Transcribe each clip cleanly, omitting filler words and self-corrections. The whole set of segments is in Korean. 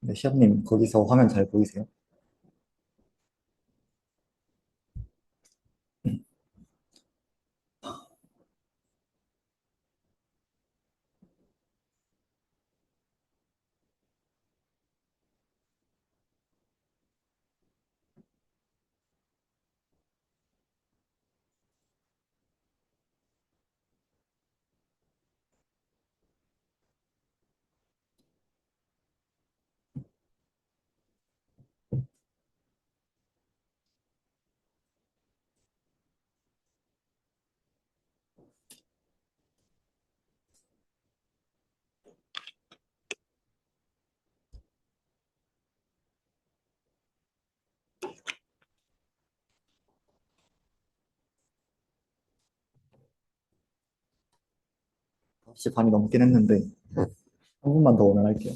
네, 시험님, 거기서 화면 잘 보이세요? 혹시 반이 넘긴 했는데, 한 분만 더 오면 할게요.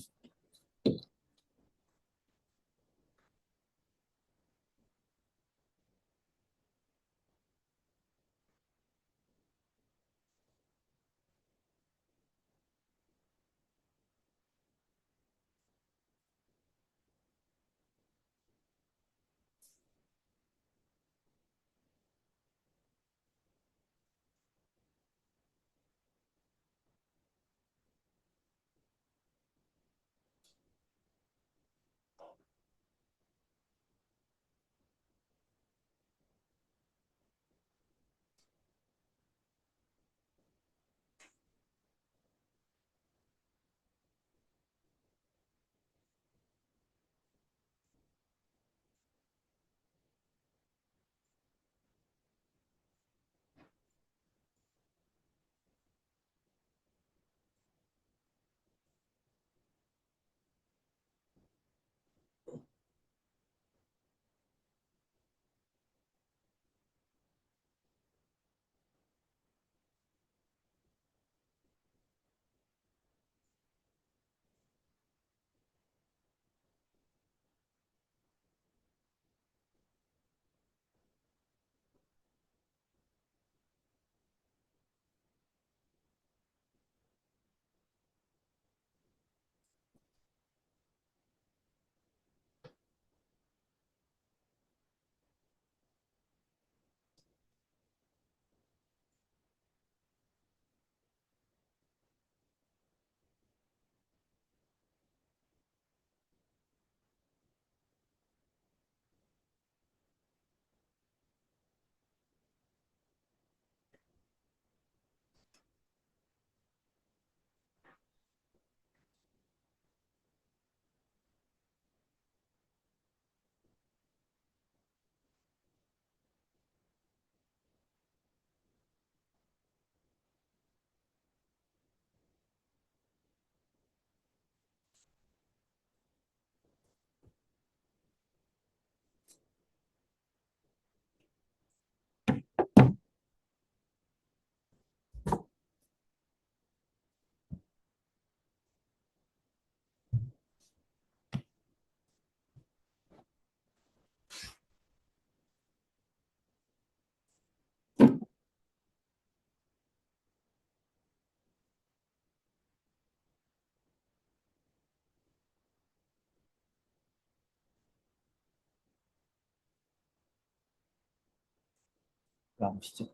왜 안 오시지?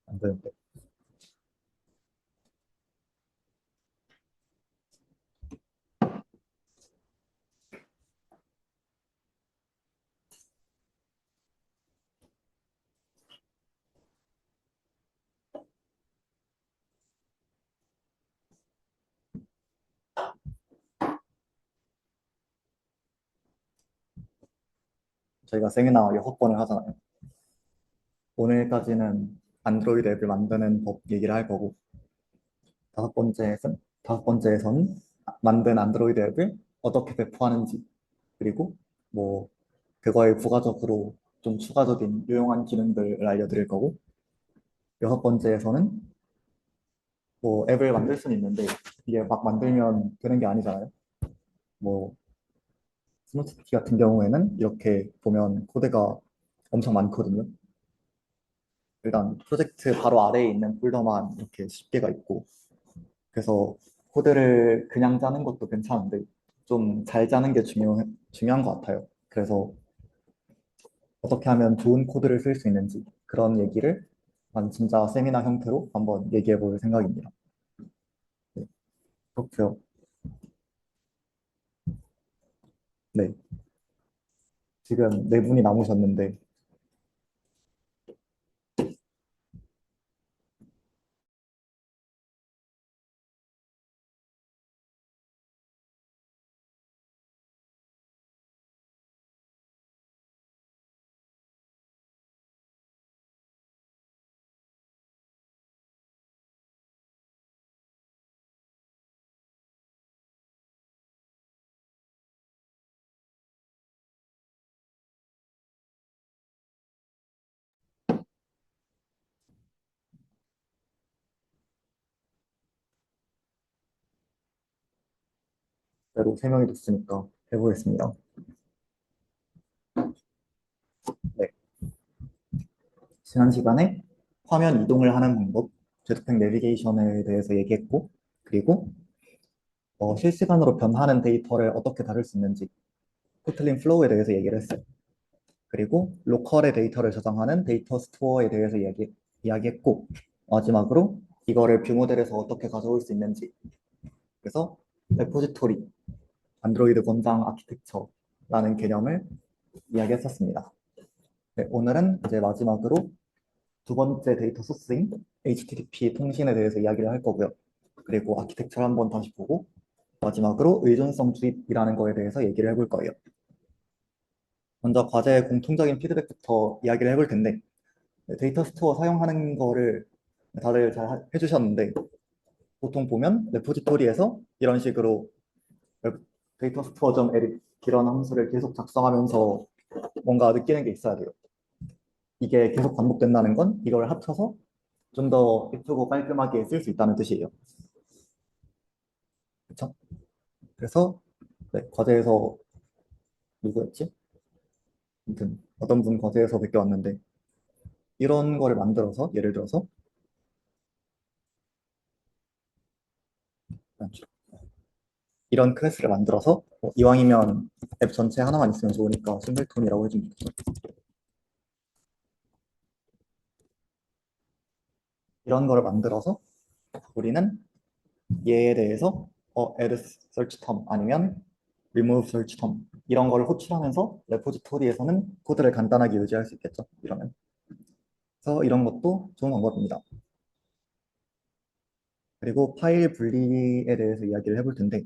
안 되는데. 저희가 세미나 6번을 하잖아요. 오늘까지는 안드로이드 앱을 만드는 법 얘기를 할 거고, 다섯 번째에선 만든 안드로이드 앱을 어떻게 배포하는지, 그리고 뭐, 그거에 부가적으로 좀 추가적인 유용한 기능들을 알려드릴 거고, 여섯 번째에서는 뭐 앱을 만들 수는 있는데, 이게 막 만들면 되는 게 아니잖아요. 뭐 스노우시티 같은 경우에는 이렇게 보면 코드가 엄청 많거든요. 일단 프로젝트 바로 아래에 있는 폴더만 이렇게 10개가 있고, 그래서 코드를 그냥 짜는 것도 괜찮은데 좀 잘 짜는 게 중요한 것 같아요. 그래서 어떻게 하면 좋은 코드를 쓸 수 있는지 그런 얘기를 한 진짜 세미나 형태로 한번 얘기해 볼 생각입니다. 네, 그렇고요. 네, 지금 네 분이 남으셨는데 그래도 세 명이 됐으니까 해보겠습니다. 네, 지난 시간에 화면 이동을 하는 방법, 제트팩 내비게이션에 대해서 얘기했고, 그리고 실시간으로 변하는 데이터를 어떻게 다룰 수 있는지, 코틀린 플로우에 대해서 얘기를 했어요. 그리고 로컬의 데이터를 저장하는 데이터 스토어에 대해서 이야기했고, 마지막으로 이거를 뷰 모델에서 어떻게 가져올 수 있는지, 그래서 레포지토리, 안드로이드 권장 아키텍처라는 개념을 이야기했었습니다. 네, 오늘은 이제 마지막으로 두 번째 데이터 소스인 HTTP 통신에 대해서 이야기를 할 거고요. 그리고 아키텍처를 한번 다시 보고 마지막으로 의존성 주입이라는 거에 대해서 얘기를 해볼 거예요. 먼저 과제의 공통적인 피드백부터 이야기를 해볼 텐데, 데이터 스토어 사용하는 거를 다들 잘 해주셨는데, 보통 보면 레포지토리에서 이런 식으로 데이터 스토어 점 에릭 이런 함수를 계속 작성하면서 뭔가 느끼는 게 있어야 돼요. 이게 계속 반복된다는 건 이걸 합쳐서 좀 더 예쁘고 깔끔하게 쓸 수 있다는 뜻이에요. 그렇죠? 그래서 네, 과제에서 누구였지? 아무튼 어떤 분 과제에서 베껴왔는데 이런 거를 만들어서 예를 들어서 이런 클래스를 만들어서 이왕이면 앱 전체 하나만 있으면 좋으니까 싱글톤이라고 해주면 좋겠죠. 이런 거를 만들어서 우리는 얘에 대해서 add search term 아니면 remove search term 이런 거를 호출하면서 레포지토리에서는 코드를 간단하게 유지할 수 있겠죠. 이러면. 그래서 이런 것도 좋은 방법입니다. 그리고 파일 분리에 대해서 이야기를 해볼 텐데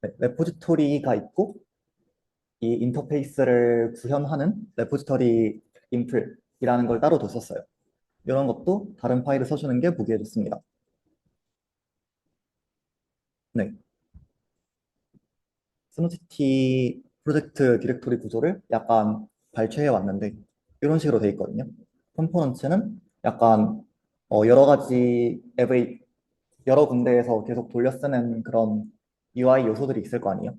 네, 레포지토리가 있고 이 인터페이스를 구현하는 레포지터리 인플이라는 걸 따로 뒀었어요. 이런 것도 다른 파일을 써주는 게 보기에 좋습니다. 네, 스노시티 프로젝트 디렉토리 구조를 약간 발췌해 왔는데 이런 식으로 돼 있거든요. 컴포넌츠는 약간 여러 가지 앱의 여러 군데에서 계속 돌려 쓰는 그런 UI 요소들이 있을 거 아니에요.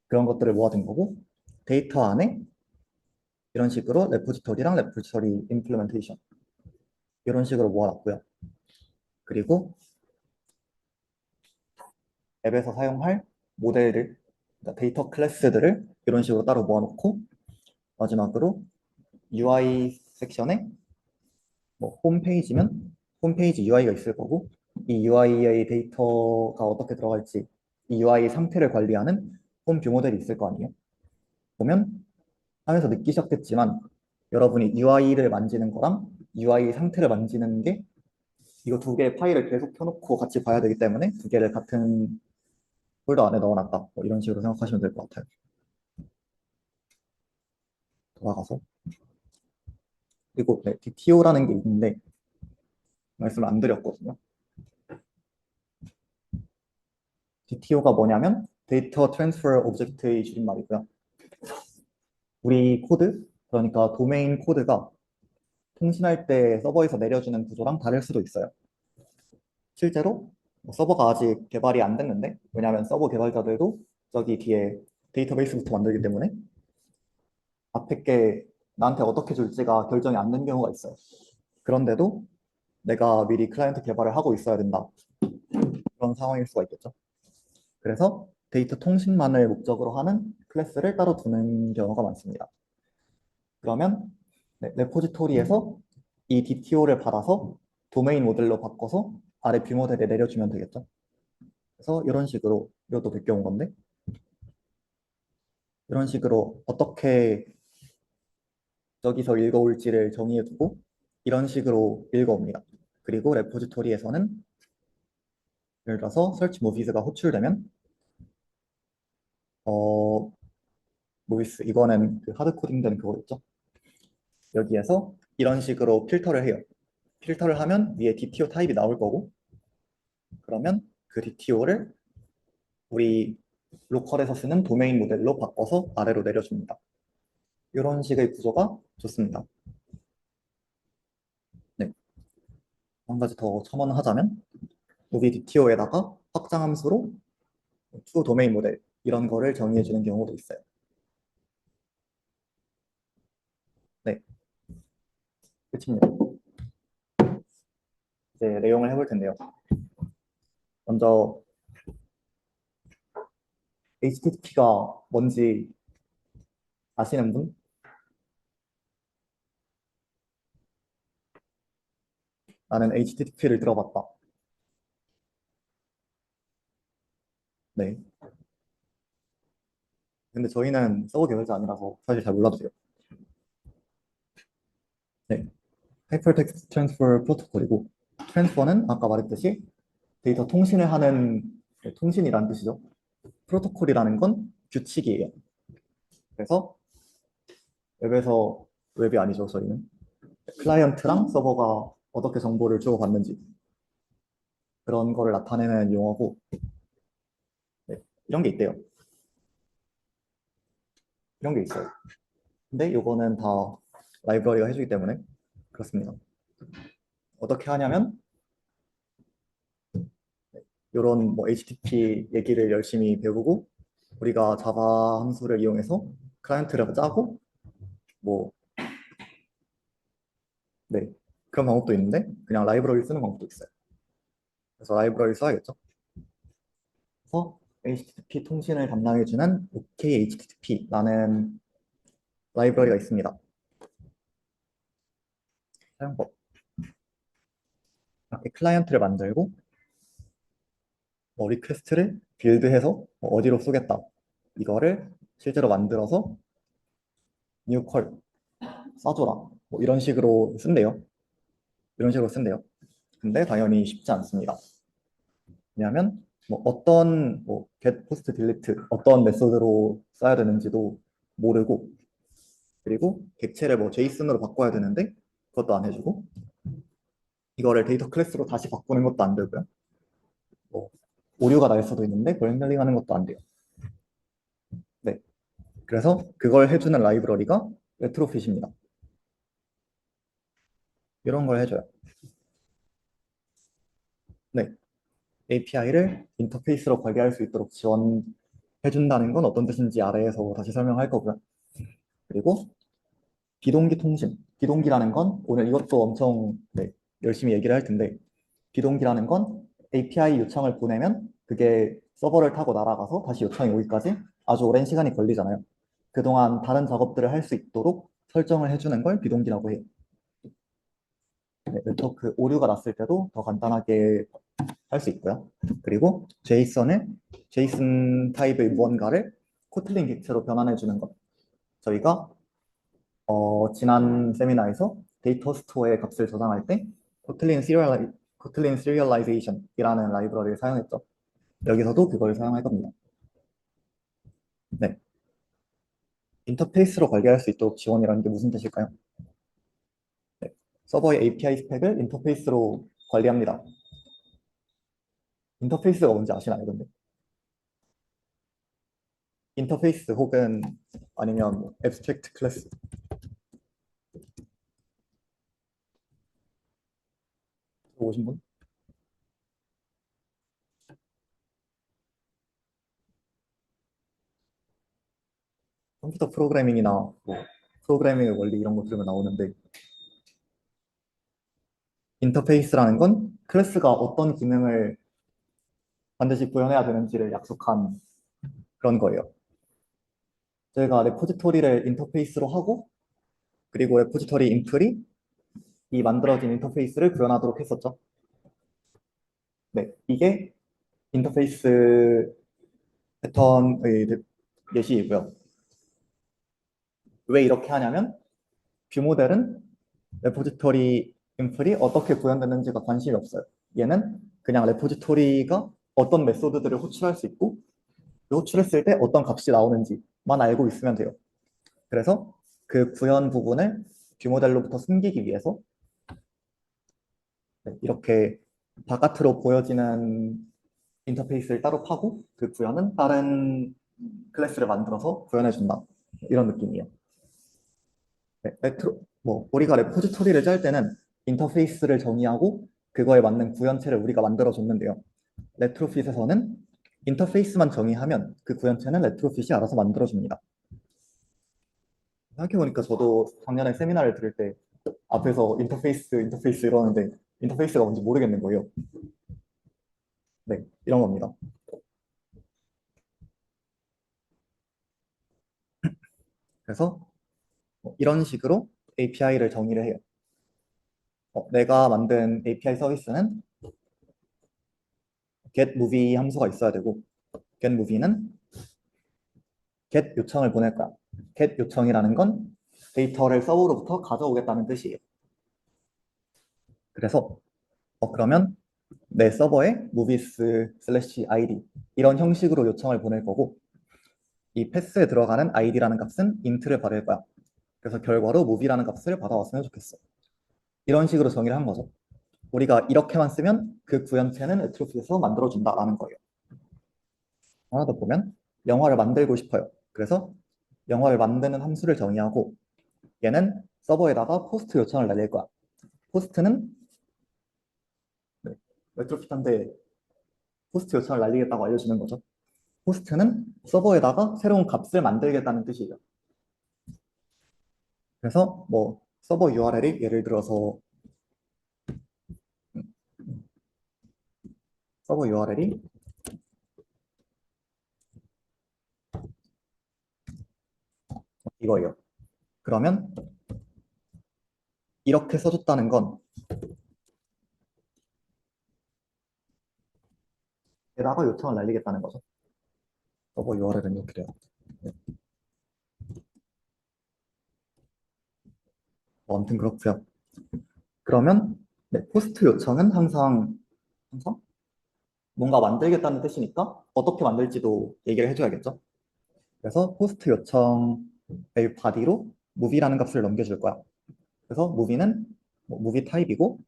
그런 것들을 모아둔 거고 데이터 안에 이런 식으로 레포지토리랑 레포지토리 임플리멘테이션 이런 식으로 모아놨고요. 그리고 앱에서 사용할 모델들, 그러니까 데이터 클래스들을 이런 식으로 따로 모아놓고 마지막으로 UI 섹션에 뭐 홈페이지면 홈페이지 UI가 있을 거고 이 UI의 데이터가 어떻게 들어갈지 이 UI 상태를 관리하는 홈 뷰 모델이 있을 거 아니에요. 보면 하면서 느끼셨겠지만 여러분이 UI를 만지는 거랑 UI 상태를 만지는 게 이거 두 개의 파일을 계속 켜놓고 같이 봐야 되기 때문에 두 개를 같은 폴더 안에 넣어놨다. 뭐 이런 식으로 생각하시면 될 것 같아요. 돌아가서. 그리고 네, DTO라는 게 있는데 말씀을 안 드렸거든요. DTO가 뭐냐면 데이터 트랜스퍼 오브젝트의 줄임말이고요. 우리 코드, 그러니까 도메인 코드가 통신할 때 서버에서 내려주는 구조랑 다를 수도 있어요. 실제로 서버가 아직 개발이 안 됐는데 왜냐하면 서버 개발자들도 저기 뒤에 데이터베이스부터 만들기 때문에 앞에 게 나한테 어떻게 줄지가 결정이 안 된 경우가 있어요. 그런데도 내가 미리 클라이언트 개발을 하고 있어야 된다. 그런 상황일 수가 있겠죠. 그래서 데이터 통신만을 목적으로 하는 클래스를 따로 두는 경우가 많습니다. 그러면 네, 레포지토리에서 이 DTO를 받아서 도메인 모델로 바꿔서 아래 뷰 모델에 내려주면 되겠죠. 그래서 이런 식으로 이것도 베껴온 건데 이런 식으로 어떻게 저기서 읽어올지를 정의해두고 이런 식으로 읽어옵니다. 그리고 레포지토리에서는 예를 들어서 search movies가 호출되면 어 모비스 이거는 그 하드 코딩된 그거였죠. 여기에서 이런 식으로 필터를 해요. 필터를 하면 위에 DTO 타입이 나올 거고 그러면 그 DTO를 우리 로컬에서 쓰는 도메인 모델로 바꿔서 아래로 내려줍니다. 이런 식의 구조가 좋습니다. 네. 한 가지 더 첨언하자면 무비 DTO에다가 확장 함수로 to 도메인 모델 이런 거를 정의해 주는 경우도 있어요. 네, 끝입니다. 이제 내용을 해볼 텐데요. 먼저 HTTP가 뭔지 아시는 분? 나는 HTTP를 들어봤다. 네. 근데 저희는 서버 개발자 아니라서 사실 잘 몰라도 돼요. 네. 하이퍼텍스트 트랜스퍼 프로토콜이고 트랜스퍼는 아까 말했듯이 데이터 통신을 하는 통신이라는 뜻이죠. 프로토콜이라는 건 규칙이에요. 그래서 웹에서 웹이 아니죠, 저희는. 클라이언트랑 서버가 어떻게 정보를 주고받는지 그런 거를 나타내는 용어고 네, 이런 게 있대요. 이런 게 있어요. 근데 요거는 다 라이브러리가 해주기 때문에 그렇습니다. 어떻게 하냐면 이런 뭐 HTTP 얘기를 열심히 배우고 우리가 자바 함수를 이용해서 클라이언트를 짜고 뭐 네, 그런 방법도 있는데 그냥 라이브러리 쓰는 방법도 있어요. 그래서 라이브러리 써야겠죠. 그래서 HTTP 통신을 담당해주는 OKHTTP라는 라이브러리가 있습니다. 사용법. 이렇게 클라이언트를 만들고 리퀘스트를 빌드해서 어디로 쏘겠다. 이거를 실제로 만들어서 뉴컬 써줘라. 뭐 이런 식으로 쓴대요. 이런 식으로 쓴대요. 근데 당연히 쉽지 않습니다. 왜냐하면 뭐 어떤 get, post, delete 어떤 메소드로 써야 되는지도 모르고 그리고 객체를 뭐 JSON으로 바꿔야 되는데 그것도 안 해주고 이거를 데이터 클래스로 다시 바꾸는 것도 안 되고요. 뭐 오류가 날 수도 있는데 그걸 핸들링하는 것도 안 돼요. 네, 그래서 그걸 해주는 라이브러리가 레트로핏입니다. 이런 걸 해줘요. 네, API를 인터페이스로 관리할 수 있도록 지원해준다는 건 어떤 뜻인지 아래에서 다시 설명할 거고요. 그리고 비동기 통신. 비동기라는 건 오늘 이것도 엄청 네, 열심히 얘기를 할 텐데 비동기라는 건 API 요청을 보내면 그게 서버를 타고 날아가서 다시 요청이 오기까지 아주 오랜 시간이 걸리잖아요. 그동안 다른 작업들을 할 수 있도록 설정을 해주는 걸 비동기라고 해요. 네, 네트워크 오류가 났을 때도 더 간단하게 할 수 있고요. 그리고 제이슨 타입의 무언가를 코틀린 객체로 변환해 주는 것. 저희가 지난 세미나에서 데이터 스토어의 값을 저장할 때 코틀린 시리얼라이제이션이라는 라이브러리를 사용했죠. 여기서도 그걸 사용할 겁니다. 네. 인터페이스로 관리할 수 있도록 지원이라는 게 무슨 뜻일까요? 네. 서버의 API 스펙을 인터페이스로 관리합니다. 인터페이스가 뭔지 아시나요, 근데? 인터페이스 혹은 아니면 뭐 abstract 클래스 오신 분? 컴퓨터 프로그래밍이나 뭐 프로그래밍의 원리 이런 거 들으면 나오는데 인터페이스라는 건 클래스가 어떤 기능을 반드시 구현해야 되는지를 약속한 그런 거예요. 저희가 레포지토리를 인터페이스로 하고 그리고 레포지토리 인플이 이 만들어진 인터페이스를 구현하도록 했었죠. 네, 이게 인터페이스 패턴의 예시이고요. 왜 이렇게 하냐면 뷰 모델은 레포지토리 인플이 어떻게 구현되는지가 관심이 없어요. 얘는 그냥 레포지토리가 어떤 메소드들을 호출할 수 있고 호출했을 때 어떤 값이 나오는지만 알고 있으면 돼요. 그래서 그 구현 부분을 뷰 모델로부터 숨기기 위해서 이렇게 바깥으로 보여지는 인터페이스를 따로 파고 그 구현은 다른 클래스를 만들어서 구현해준다. 이런 느낌이에요. 네, 우리가 레포지토리를 짤 때는 인터페이스를 정의하고 그거에 맞는 구현체를 우리가 만들어줬는데요. 레트로핏에서는 인터페이스만 정의하면 그 구현체는 레트로핏이 알아서 만들어줍니다. 생각해보니까 저도 작년에 세미나를 들을 때 앞에서 인터페이스 이러는데 인터페이스가 뭔지 모르겠는 거예요. 네, 이런 겁니다. 그래서 이런 식으로 API를 정의를 해요. 내가 만든 API 서비스는 getMovie 함수가 있어야 되고 getMovie는 get 요청을 보낼 거야. get 요청이라는 건 데이터를 서버로부터 가져오겠다는 뜻이에요. 그래서 그러면 내 서버에 movies/id 이런 형식으로 요청을 보낼 거고 이 패스에 들어가는 id라는 값은 int를 받을 거야. 그래서 결과로 movie라는 값을 받아왔으면 좋겠어. 이런 식으로 정의를 한 거죠. 우리가 이렇게만 쓰면 그 구현체는 에트로피에서 만들어준다라는 거예요. 하나 더 보면 영화를 만들고 싶어요. 그래서 영화를 만드는 함수를 정의하고 얘는 서버에다가 포스트 요청을 날릴 거야. 포스트는 네, 레트로핏한테 포스트 요청을 날리겠다고 알려주는 거죠. 포스트는 서버에다가 새로운 값을 만들겠다는 뜻이에요. 그래서 뭐 서버 URL이 예를 들어서 서버 URL이 이거예요. 그러면 이렇게 써줬다는 건 에다가 요청을 날리겠다는 거죠. 서버 URL은 이렇게 돼요. 네. 아무튼 그렇고요. 그러면 네, 포스트 요청은 항상 뭔가 만들겠다는 뜻이니까 어떻게 만들지도 얘기를 해줘야겠죠. 그래서 포스트 요청의 바디로 movie라는 값을 넘겨줄 거야. 그래서 movie는 뭐 movie 타입이고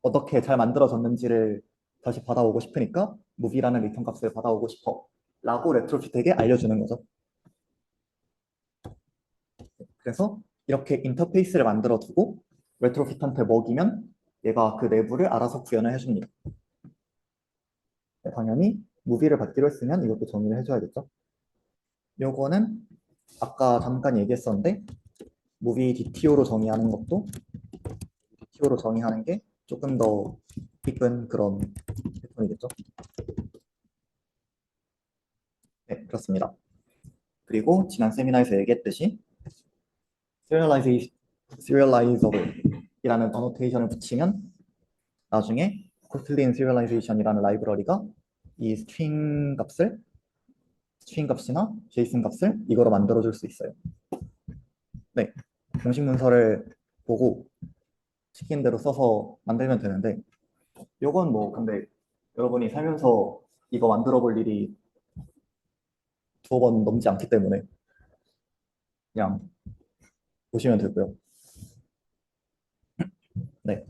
어떻게 잘 만들어졌는지를 다시 받아오고 싶으니까 movie라는 리턴 값을 받아오고 싶어 라고 레트로핏에게 알려주는 거죠. 그래서 이렇게 인터페이스를 만들어 두고 레트로핏한테 먹이면 얘가 그 내부를 알아서 구현을 해줍니다. 당연히 무비를 받기로 했으면 이것도 정의를 해줘야겠죠. 요거는 아까 잠깐 얘기했었는데 무비 DTO로 정의하는 것도 DTO로 정의하는 게 조금 더 깊은 그런 패턴이겠죠. 네, 그렇습니다. 그리고 지난 세미나에서 얘기했듯이 serializable이라는 어노테이션을 붙이면 나중에 코틀린 serialization이라는 라이브러리가 이 스트링 값이나 제이슨 값을 이거로 만들어줄 수 있어요. 네, 공식 문서를 보고 시킨 대로 써서 만들면 되는데 요건 뭐 근데 여러분이 살면서 이거 만들어 볼 일이 두어 번 넘지 않기 때문에 그냥 보시면 되고요. 네,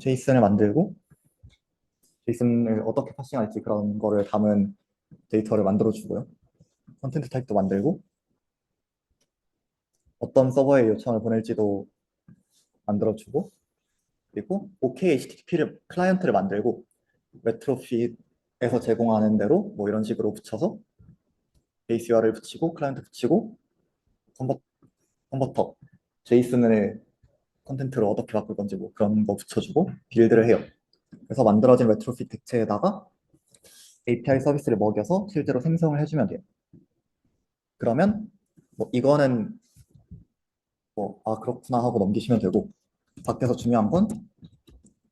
제이슨을 만들고 제이슨을 어떻게 파싱할지 그런 거를 담은 데이터를 만들어 주고요. 컨텐트 타입도 만들고 어떤 서버에 요청을 보낼지도 만들어 주고 그리고 OK HTTP를 클라이언트를 만들고 레트로핏에서 제공하는 대로 뭐 이런 식으로 붙여서 베이스 URL 붙이고 클라이언트 붙이고 컨버터 제이슨을 콘텐츠를 어떻게 바꿀 건지 뭐 그런 거 붙여주고 빌드를 해요. 그래서 만들어진 레트로핏 객체에다가 API 서비스를 먹여서 실제로 생성을 해주면 돼요. 그러면 뭐 이거는 뭐 아 그렇구나 하고 넘기시면 되고, 밖에서 중요한 건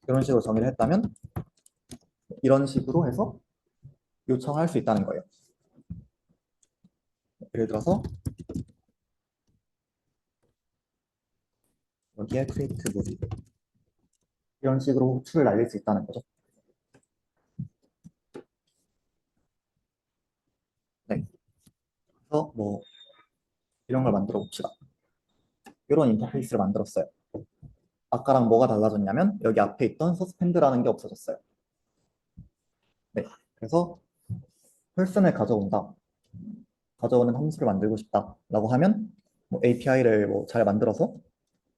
이런 식으로 정의를 했다면 이런 식으로 해서 요청할 수 있다는 거예요. 예를 들어서 여기에 create 뭐지 이런 식으로 호출을 날릴 수 있다는 거죠. 네. 그래서 뭐 이런 걸 만들어 봅시다. 이런 인터페이스를 만들었어요. 아까랑 뭐가 달라졌냐면 여기 앞에 있던 서스펜드라는 게 없어졌어요. 네. 그래서 person을 가져오는 함수를 만들고 싶다라고 하면 뭐 API를 뭐 잘 만들어서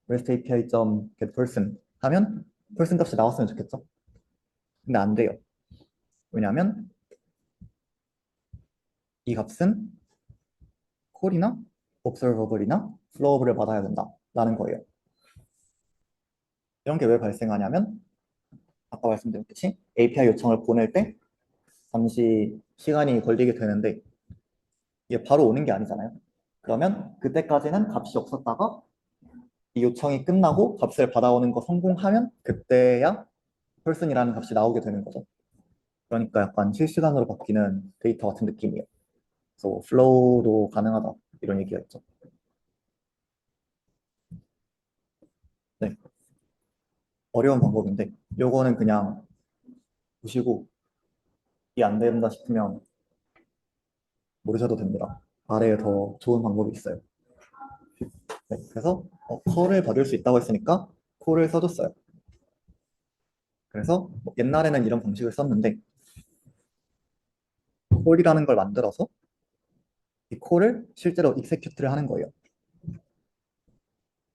REST API.getPerson 하면 person 값이 나왔으면 좋겠죠. 근데 안 돼요. 왜냐하면 이 값은 콜이나 observable이나 flowable을 받아야 된다라는 거예요. 이런 게 왜 발생하냐면 아까 말씀드렸듯이 API 요청을 보낼 때 잠시 시간이 걸리게 되는데 이게 바로 오는 게 아니잖아요. 그러면 그때까지는 값이 없었다가 이 요청이 끝나고 값을 받아오는 거 성공하면 그때야 person이라는 값이 나오게 되는 거죠. 그러니까 약간 실시간으로 바뀌는 데이터 같은 느낌이에요. 그래서 플로우도 가능하다 이런 얘기가 있죠. 네, 어려운 방법인데 요거는 그냥 보시고 이 안 된다 싶으면 모르셔도 됩니다. 아래에 더 좋은 방법이 있어요. 네, 그래서 콜을 받을 수 있다고 했으니까 콜을 써줬어요. 그래서 뭐 옛날에는 이런 방식을 썼는데 콜이라는 걸 만들어서 이 콜을 실제로 익세큐트를 하는 거예요.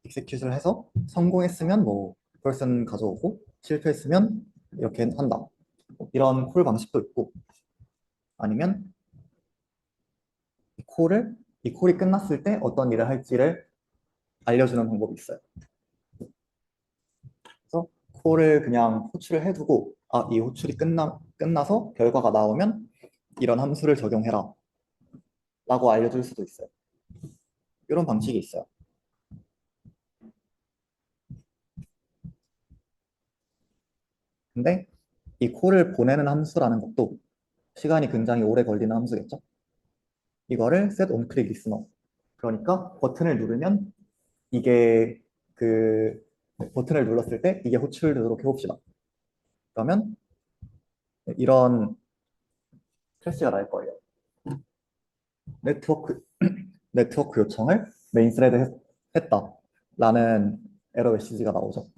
익세큐트를 해서 성공했으면 뭐 person 가져오고 실패했으면 이렇게 한다. 이런 콜 방식도 있고 아니면 이 콜이 끝났을 때 어떤 일을 할지를 알려주는 방법이 있어요. 그래서 콜을 그냥 호출을 해두고 이 호출이 끝나서 결과가 나오면 이런 함수를 적용해라 라고 알려줄 수도 있어요. 이런 방식이 있어요. 근데 이 콜을 보내는 함수라는 것도 시간이 굉장히 오래 걸리는 함수겠죠? 이거를 set on click listener. 그러니까 버튼을 누르면 이게 그 버튼을 눌렀을 때 이게 호출되도록 해봅시다. 그러면 이런 클래시가 날 거예요. 네트워크 네트워크 요청을 메인 스레드 했다 라는 에러 메시지가 나오죠.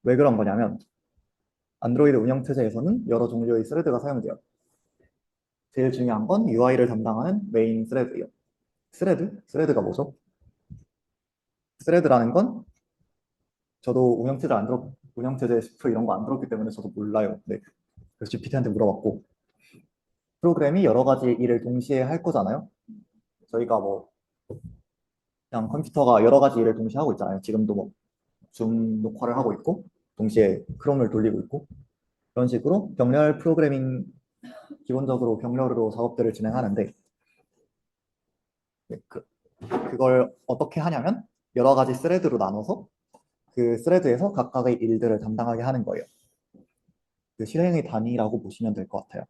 왜 그런 거냐면 안드로이드 운영체제에서는 여러 종류의 스레드가 사용돼요. 제일 중요한 건 UI를 담당하는 메인 스레드예요. 스레드가 뭐죠? 스레드라는 건 저도 운영체제 스프 이런 거 안 들었기 때문에 저도 몰라요. 네. 그래서 GPT한테 물어봤고 프로그램이 여러 가지 일을 동시에 할 거잖아요. 저희가 뭐 그냥 컴퓨터가 여러 가지 일을 동시에 하고 있잖아요. 지금도 뭐 줌 녹화를 하고 있고 동시에 크롬을 돌리고 있고 그런 식으로 병렬 프로그래밍 기본적으로 병렬으로 작업들을 진행하는데 네, 그걸 어떻게 하냐면 여러 가지 스레드로 나눠서 그 스레드에서 각각의 일들을 담당하게 하는 거예요. 그 실행의 단위라고 보시면 될 것 같아요.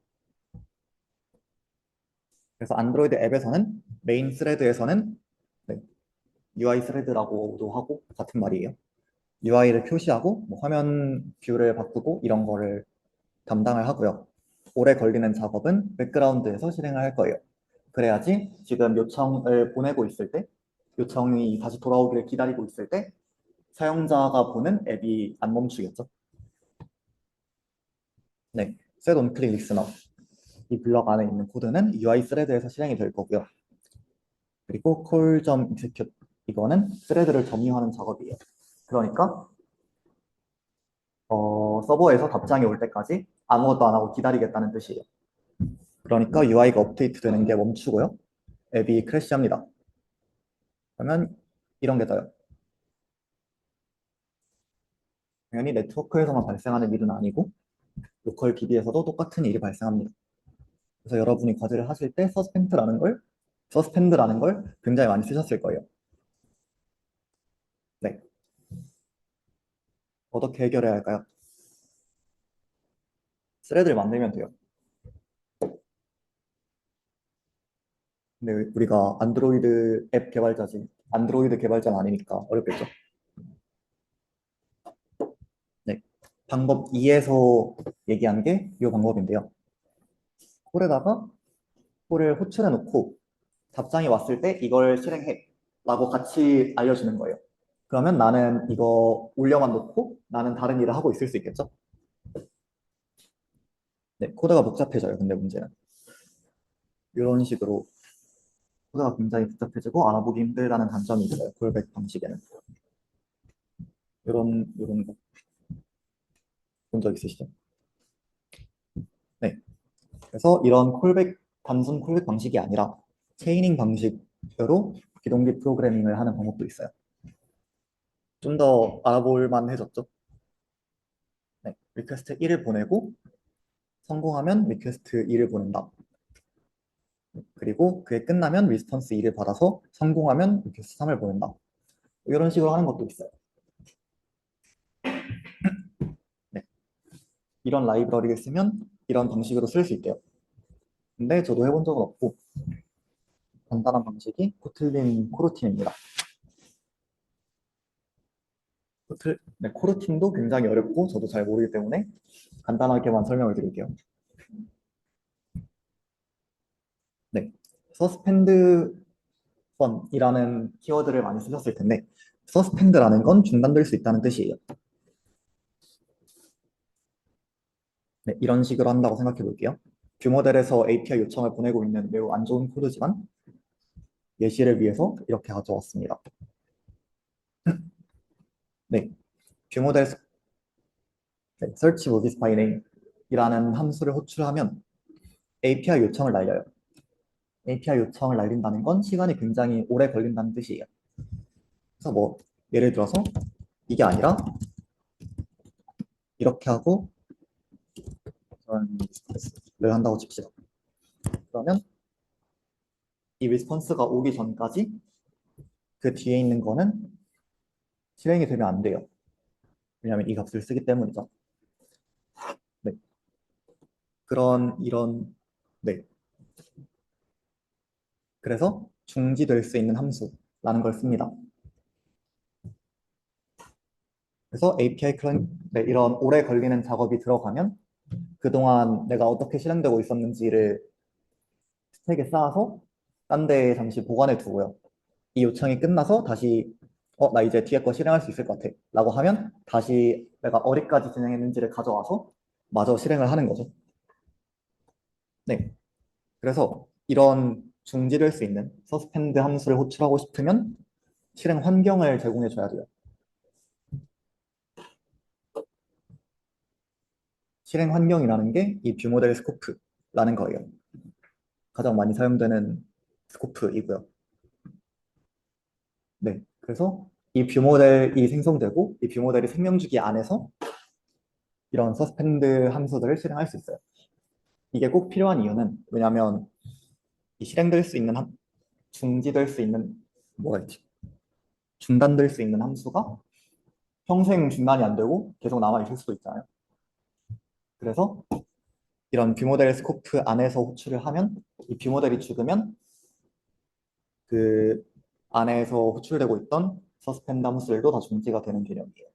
그래서 안드로이드 앱에서는 메인 스레드에서는 네, UI 스레드라고도 하고 같은 말이에요. UI를 표시하고 뭐 화면 뷰를 바꾸고 이런 거를 담당을 하고요. 오래 걸리는 작업은 백그라운드에서 실행을 할 거예요. 그래야지 지금 요청을 보내고 있을 때 요청이 다시 돌아오기를 기다리고 있을 때 사용자가 보는 앱이 안 멈추겠죠. 네, set on click listener 이 블럭 안에 있는 코드는 UI 스레드에서 실행이 될 거고요. 그리고 call.execute 이거는 스레드를 정의하는 작업이에요. 그러니까 서버에서 답장이 올 때까지 아무것도 안 하고 기다리겠다는 뜻이에요. 그러니까 UI가 업데이트 되는 게 멈추고요. 앱이 크래시합니다. 그러면 이런 게 떠요. 당연히 네트워크에서만 발생하는 일은 아니고 로컬 DB에서도 똑같은 일이 발생합니다. 그래서 여러분이 과제를 하실 때 서스펜드라는 걸 굉장히 많이 쓰셨을 거예요. 네. 어떻게 해결해야 할까요? 스레드를 만들면 돼요. 근데 우리가 안드로이드 앱 개발자지, 안드로이드 개발자는 아니니까 어렵겠죠? 네. 방법 2에서 얘기한 게 이 방법인데요. 콜에다가 콜을 호출해 놓고 답장이 왔을 때 이걸 실행해 라고 같이 알려주는 거예요. 그러면 나는 이거 올려만 놓고 나는 다른 일을 하고 있을 수 있겠죠? 네, 코드가 복잡해져요. 근데 문제는 이런 식으로 코드가 굉장히 복잡해지고 알아보기 힘들다는 단점이 있어요. 콜백 방식에는. 이런 거 본 적 있으시죠? 네. 그래서 이런 단순 콜백 방식이 아니라 체이닝 방식으로 비동기 프로그래밍을 하는 방법도 있어요. 좀 더 알아볼 만해졌죠? 네. 리퀘스트 1을 보내고 성공하면 리퀘스트 2를 보낸다. 그리고 그게 끝나면 리스폰스 2를 받아서 성공하면 리퀘스트 3을 보낸다. 이런 식으로 하는 것도 있어요. 네. 이런 라이브러리를 쓰면 이런 방식으로 쓸 수 있대요. 근데 저도 해본 적은 없고 간단한 방식이 코틀린 코르틴입니다. 네, 코르틴도 굉장히 어렵고 저도 잘 모르기 때문에 간단하게만 설명을 드릴게요. 네, 서스펜드 펀이라는 키워드를 많이 쓰셨을 텐데 서스펜드라는 건 중단될 수 있다는 뜻이에요. 네, 이런 식으로 한다고 생각해 볼게요. 뷰모델에서 API 요청을 보내고 있는 매우 안 좋은 코드지만 예시를 위해서 이렇게 가져왔습니다. 네, 뷰모델 search movies by name 이라는 함수를 호출하면 API 요청을 날려요. API 요청을 날린다는 건 시간이 굉장히 오래 걸린다는 뜻이에요. 그래서 뭐 예를 들어서 이게 아니라 이렇게 하고 를 한다고 칩시다. 그러면 이 리스폰스가 오기 전까지 그 뒤에 있는 거는 실행이 되면 안 돼요. 왜냐하면 이 값을 쓰기 때문이죠. 네. 네. 그래서 중지될 수 있는 함수라는 걸 씁니다. 그래서 API 클라이언트, 네, 이런 오래 걸리는 작업이 들어가면 그동안 내가 어떻게 실행되고 있었는지를 스택에 쌓아서 딴 데에 잠시 보관해 두고요. 이 요청이 끝나서 다시 나 이제 뒤에 거 실행할 수 있을 것 같아 라고 하면 다시 내가 어디까지 진행했는지를 가져와서 마저 실행을 하는 거죠. 네. 그래서 이런 중지될 수 있는 서스펜드 함수를 호출하고 싶으면 실행 환경을 제공해 줘야 돼요. 실행 환경이라는 게 이 뷰모델 스코프라는 거예요. 가장 많이 사용되는 스코프이고요. 네. 그래서 이 뷰모델이 생성되고 이 뷰모델이 생명주기 안에서 이런 서스펜드 함수들을 실행할 수 있어요. 이게 꼭 필요한 이유는 왜냐하면 이 실행될 수 있는 중지될 수 있는 뭐가 있지? 중단될 수 있는 함수가 평생 중단이 안 되고 계속 남아 있을 수도 있잖아요. 그래서 이런 뷰모델 스코프 안에서 호출을 하면 이 뷰모델이 죽으면 그 안에서 호출되고 있던 서스펜드 함수들도 다 중지가 되는 개념이에요.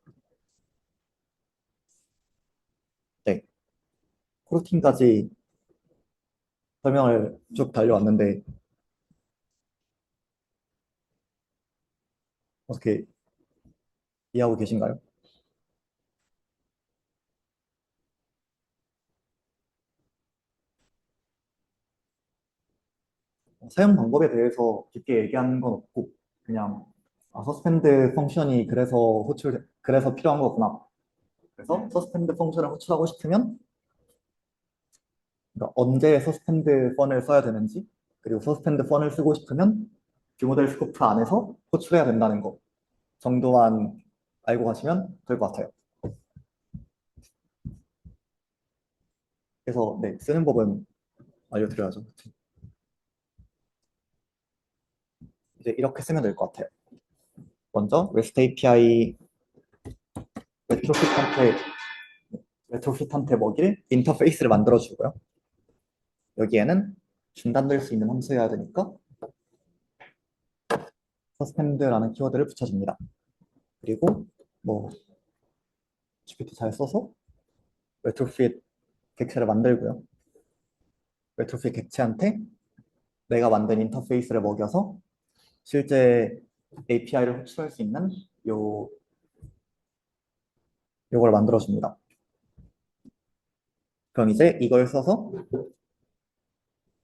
네, 코르틴까지 설명을 쭉 달려왔는데 어떻게 이해하고 계신가요? 사용 방법에 대해서 깊게 얘기하는 건 없고 그냥 서스펜드 펑션이 그래서 필요한 거구나. 그래서 서스펜드 펑션을 호출하고 싶으면 그러니까 언제 서스펜드 펀을 써야 되는지 그리고 서스펜드 펀을 쓰고 싶으면 뷰모델 스코프 안에서 호출해야 된다는 거 정도만 알고 가시면 될 것 같아요. 그래서 네, 쓰는 법은 알려드려야죠. 이제 이렇게 쓰면 될 것 같아요. 먼저 REST API 레트로핏한테 레트로핏한테 먹일 인터페이스를 만들어 주고요. 여기에는 중단될 수 있는 함수여야 되니까 suspend라는 키워드를 붙여줍니다. 그리고 뭐 GPT 잘 써서 레트로핏 객체를 만들고요. 레트로핏 객체한테 내가 만든 인터페이스를 먹여서 실제 API를 호출할 수 있는 요걸 만들어줍니다. 그럼 이제 이걸 써서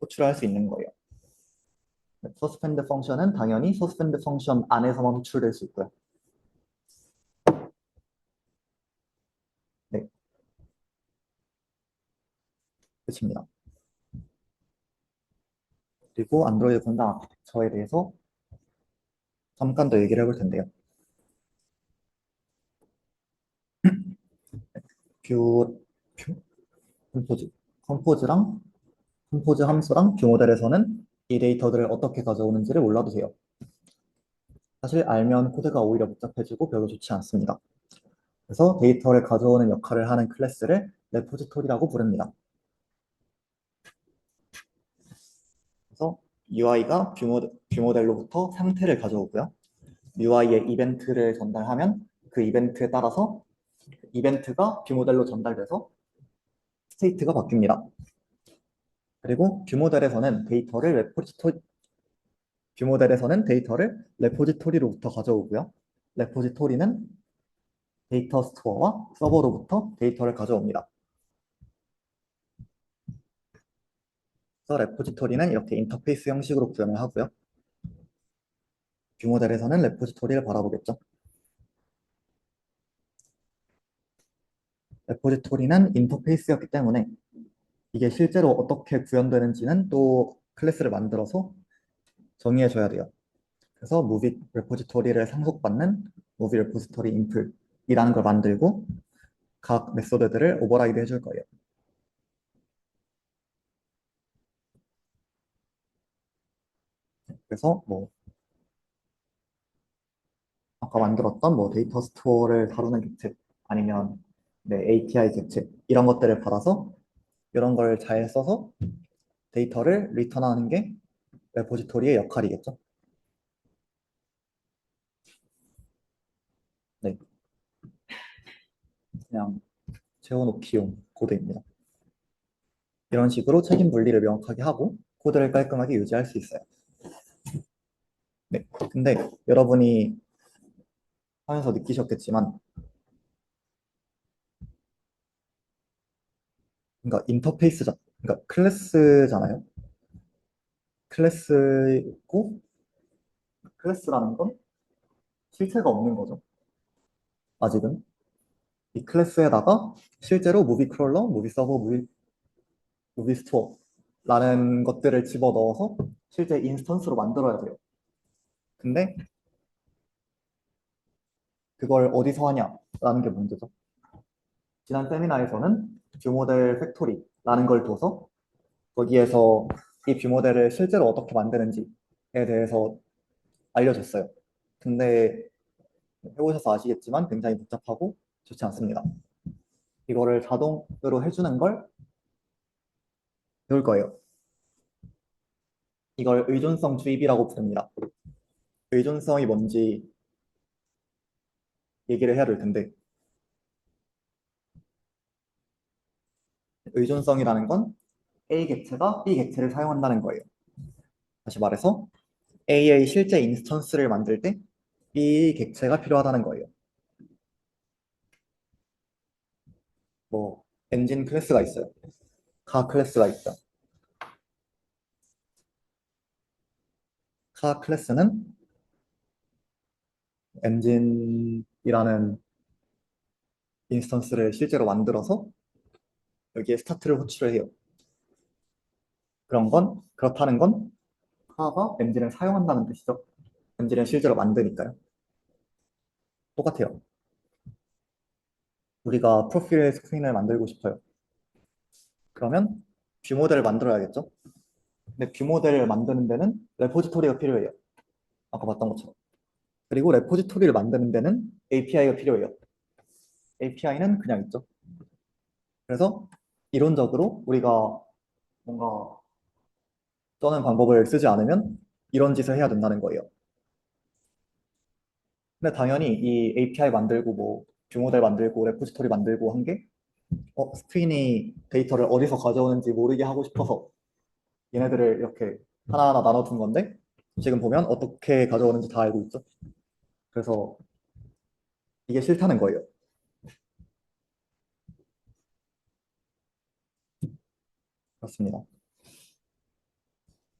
호출할 수 있는 거예요. 서스펜드 펑션은 당연히 서스펜드 펑션 안에서만 호출될 수 있고요. 네, 끝입니다. 그리고 안드로이드 권장 아키텍처에 대해서 잠깐 더 얘기를 해볼 텐데요. 뷰, 뷰? 컴포즈. 컴포즈랑 컴포즈 함수랑 뷰 모델에서는 이 데이터들을 어떻게 가져오는지를 몰라도 돼요. 사실 알면 코드가 오히려 복잡해지고 별로 좋지 않습니다. 그래서 데이터를 가져오는 역할을 하는 클래스를 레포지토리라고 부릅니다. 그래서 UI가 뷰 모델로부터 상태를 가져오고요. UI에 이벤트를 전달하면 그 이벤트에 따라서 이벤트가 뷰 모델로 전달돼서 스테이트가 바뀝니다. 그리고 뷰 모델에서는 데이터를 레포지토리로부터 가져오고요. 레포지토리는 데이터 스토어와 서버로부터 데이터를 가져옵니다. 그래서 레포지토리는 이렇게 인터페이스 형식으로 구현을 하고요. 뷰 모델에서는 레포지토리를 바라보겠죠. 레포지토리는 인터페이스였기 때문에 이게 실제로 어떻게 구현되는지는 또 클래스를 만들어서 정의해줘야 돼요. 그래서 무비 레포지토리를 상속받는 무비 레포지토리 인풀이라는 걸 만들고 각 메소드들을 오버라이드 해줄 거예요. 그래서 뭐 아까 만들었던 뭐 데이터 스토어를 다루는 객체 아니면 네, API 객체 이런 것들을 받아서 이런 걸 잘 써서 데이터를 리턴하는 게 레포지토리의 역할이겠죠. 네, 그냥 재워놓기용 코드입니다. 이런 식으로 책임 분리를 명확하게 하고 코드를 깔끔하게 유지할 수 있어요. 네, 근데 여러분이 하면서 느끼셨겠지만, 그러니까 그러니까 클래스잖아요. 클래스고 클래스라는 건 실체가 없는 거죠. 아직은 이 클래스에다가 실제로 무비 크롤러, 무비 서버, 무비 스토어라는 것들을 집어 넣어서 실제 인스턴스로 만들어야 돼요. 근데 그걸 어디서 하냐라는 게 문제죠. 지난 세미나에서는 뷰모델 팩토리라는 걸 둬서 거기에서 이 뷰모델을 실제로 어떻게 만드는지에 대해서 알려줬어요. 근데 해보셔서 아시겠지만 굉장히 복잡하고 좋지 않습니다. 이거를 자동으로 해주는 걸 배울 거예요. 이걸 의존성 주입이라고 부릅니다. 의존성이 뭔지 얘기를 해야 될 텐데, 의존성이라는 건 A 객체가 B 객체를 사용한다는 거예요. 다시 말해서 A의 실제 인스턴스를 만들 때 B 객체가 필요하다는 거예요. 뭐 엔진 클래스가 있어요. 카 클래스가 있죠. 카 클래스는 엔진이라는 인스턴스를 실제로 만들어서 여기에 스타트를 호출을 해요. 그렇다는 건 카가 엔진을 사용한다는 뜻이죠. 엔진을 실제로 만드니까요. 똑같아요. 우리가 프로필 스크린을 만들고 싶어요. 그러면 뷰 모델을 만들어야겠죠? 근데 뷰 모델을 만드는 데는 레포지토리가 필요해요. 아까 봤던 것처럼. 그리고 레포지토리를 만드는 데는 API가 필요해요. API는 그냥 있죠. 그래서 이론적으로 우리가 뭔가 써는 방법을 쓰지 않으면 이런 짓을 해야 된다는 거예요. 근데 당연히 이 API 만들고 뭐 뷰 모델 만들고 레포지토리 만들고 한 게 스크린이 데이터를 어디서 가져오는지 모르게 하고 싶어서 얘네들을 이렇게 하나하나 나눠둔 건데 지금 보면 어떻게 가져오는지 다 알고 있죠. 그래서 이게 싫다는 거예요. 그렇습니다.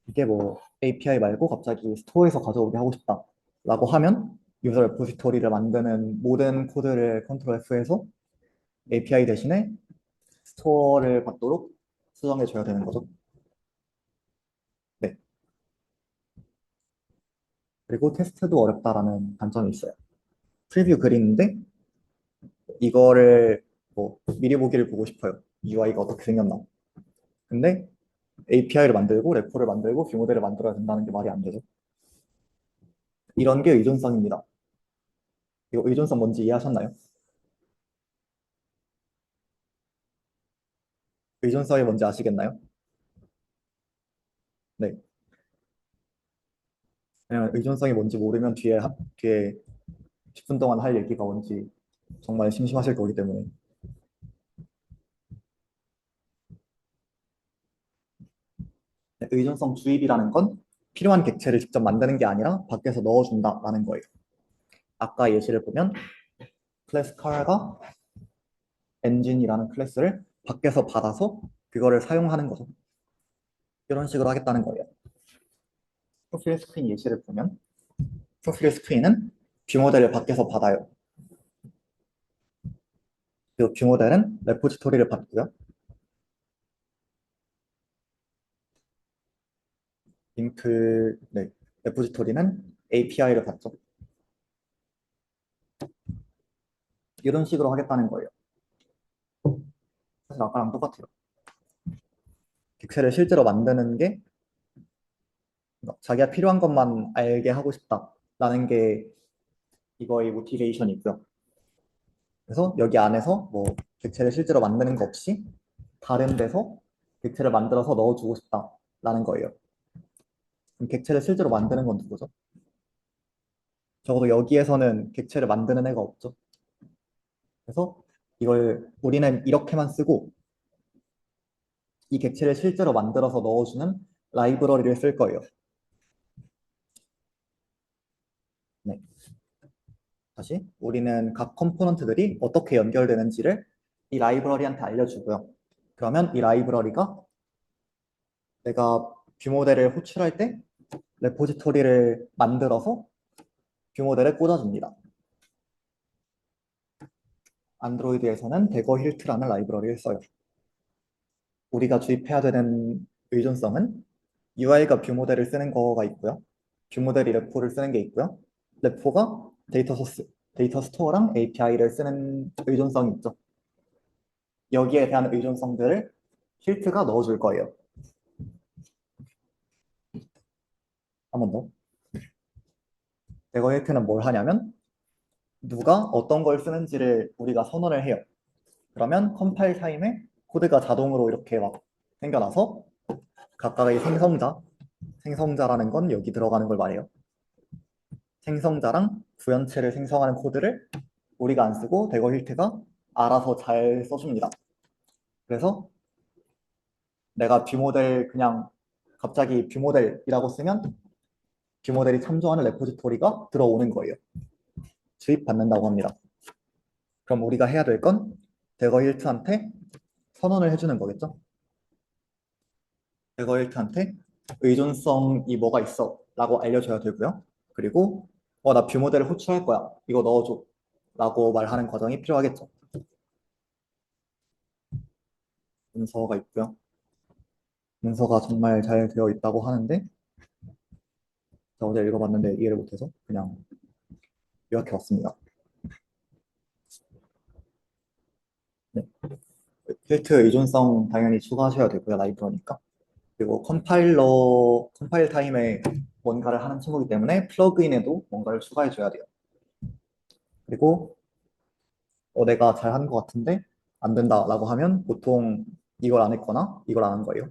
이게 뭐 API 말고 갑자기 스토어에서 가져오게 하고 싶다라고 하면 유저 레포지토리를 만드는 모든 코드를 컨트롤 F해서 API 대신에 스토어를 받도록 수정해 줘야 되는 거죠. 네. 그리고 테스트도 어렵다라는 단점이 있어요. 프리뷰 그리는데 이거를 뭐 미리 보기를 보고 싶어요. UI가 어떻게 생겼나. 근데 API를 만들고 레포를 만들고 뷰 모델을 만들어야 된다는 게 말이 안 되죠. 이런 게 의존성입니다. 이거 의존성 뭔지 이해하셨나요? 의존성이 뭔지 아시겠나요? 네. 왜냐면 의존성이 뭔지 모르면 뒤에 10분 동안 할 얘기가 뭔지 정말 심심하실 거기 때문에. 네, 의존성 주입이라는 건 필요한 객체를 직접 만드는 게 아니라 밖에서 넣어준다라는 거예요. 아까 예시를 보면 클래스 컬가 엔진이라는 클래스를 밖에서 받아서 그거를 사용하는 거죠. 이런 식으로 하겠다는 거예요. 프로필 스크린 예시를 보면 프로필 스크린은 뷰 모델을 밖에서 받아요. 그 뷰 모델은 레포지토리를 받고요. 네, 레포지토리는 API를 받죠. 이런 식으로 하겠다는 거예요. 사실 아까랑 똑같아요. 객체를 실제로 만드는 게 자기가 필요한 것만 알게 하고 싶다라는 게 이거의 모티베이션이고요. 그래서 여기 안에서 뭐 객체를 실제로 만드는 거 없이 다른 데서 객체를 만들어서 넣어주고 싶다라는 거예요. 그럼 객체를 실제로 만드는 건 누구죠? 적어도 여기에서는 객체를 만드는 애가 없죠. 그래서 이걸 우리는 이렇게만 쓰고 이 객체를 실제로 만들어서 넣어주는 라이브러리를 쓸 거예요. 네. 다시 우리는 각 컴포넌트들이 어떻게 연결되는지를 이 라이브러리한테 알려주고요. 그러면 이 라이브러리가 내가 뷰 모델을 호출할 때 레포지토리를 만들어서 뷰 모델에 꽂아줍니다. 안드로이드에서는 대거 힐트라는 라이브러리를 써요. 우리가 주입해야 되는 의존성은 UI가 뷰 모델을 쓰는 거가 있고요. 뷰 모델이 레포를 쓰는 게 있고요. 레포가 데이터 소스, 데이터 스토어랑 API를 쓰는 의존성이 있죠. 여기에 대한 의존성들을 힐트가 넣어줄 거예요. 한 번 더. 대거 힐트는 뭘 하냐면 누가 어떤 걸 쓰는지를 우리가 선언을 해요. 그러면 컴파일 타임에 코드가 자동으로 이렇게 막 생겨나서 각각의 생성자라는 건 여기 들어가는 걸 말해요. 생성자랑 구현체를 생성하는 코드를 우리가 안 쓰고 대거 힐트가 알아서 잘 써줍니다. 그래서 내가 뷰 모델 그냥 갑자기 뷰 모델이라고 쓰면 뷰 모델이 참조하는 레포지토리가 들어오는 거예요. 주입받는다고 합니다. 그럼 우리가 해야 될 건 대거 힐트한테 선언을 해주는 거겠죠? 대거 힐트한테 의존성이 뭐가 있어 라고 알려줘야 되고요. 그리고 나 뷰 모델을 호출할 거야. 이거 넣어줘. 라고 말하는 과정이 필요하겠죠. 문서가 있고요. 문서가 정말 잘 되어 있다고 하는데 제가 어제 읽어봤는데 이해를 못해서 그냥 요약해 왔습니다. 네. 필트 의존성 당연히 추가하셔야 되고요, 라이브러니까. 그리고 컴파일 타임에 뭔가를 하는 친구이기 때문에 플러그인에도 뭔가를 추가해줘야 돼요. 그리고 내가 잘 하는 것 같은데 안 된다라고 하면 보통 이걸 안 했거나 이걸 안 한 거예요.